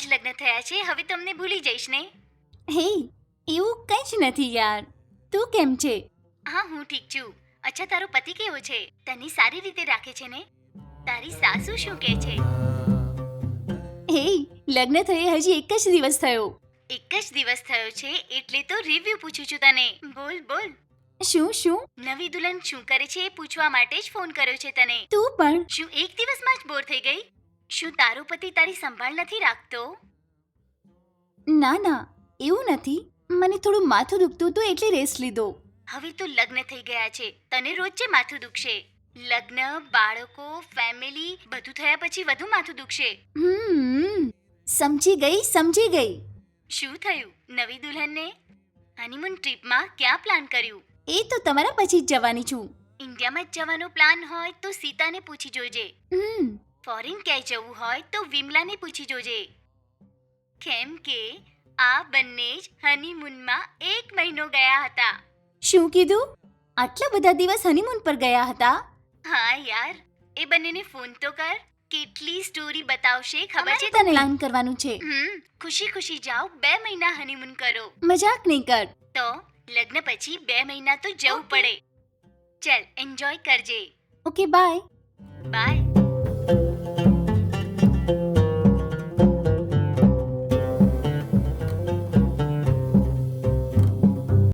જ લગ્ન થયા છે, હવે તમને ભૂલી જઈશ ને? હે, એવું કંઈ જ નથી યાર. તું કેમ છે? હા, હું ઠીક છું. અચ્છા, તારો પતિ કેવો છે? તને સારી રીતે રાખે છે ને? તારી સાસુ શું કહે છે? હે, લગ્ન થયે હજી એક જ દિવસ થયો. એક જ દિવસ થયો છે એટલે તો રિવ્યુ પૂછું છું તને. બોલ બોલ. શું? નવી દુલ્હન શું કરે છે એ પૂછવા માટે જ ફોન કર્યો છે તને. તું પણ. શું એક દિવસમાં જ બોર થઈ ગઈ? શું તારો પતિ તારી સંભાળ નથી રાખતો? ના, એવું નથી. મને થોડું માથું દુખતું હતું એટલે રેસ્ટ લીધો. હવે તો લગ્ન થઈ ગયા છે, તને રોજ જે માથું દુખશે. લગ્ન, બાળકો, ફેમિલી બધું થયા પછી વધુ માથું દુખશે. સમજી ગઈ. શું થયું? નવી દુલ્હનને હનીમૂન ટ્રીપમાં ક્યાં પ્લાન કર્યું? એ તો તમારા પછી જ જવાની છું. ઇન્ડિયામાં જ જવાનો પ્લાન હોય તો સીતાને પૂછી જોજે. ફોરેન ક્યાંય જવું હોય તો વિમલાને પૂછી જોજે. કેમ કે આ બંને જ હનીમૂનમાં 1 મહિનો ગયા હતા. શું કીધું? આટલા બધા દિવસ હનીમૂન પર ગયા હતા? હા યાર, એ બંનેને ફોન તો કર. કેટલી સ્ટોરી બતાવશે ખબર છે તને પ્લાન કરવાનું છે. ખુશી ખુશી જાઓ, 2 મહિના હનીમૂન કરો. મજાક નહીં કર. તો લગ્ન પછી 2 મહિના તો જવું પડે. ચલ, એન્જોય કરજે. Okay, bye. બાય.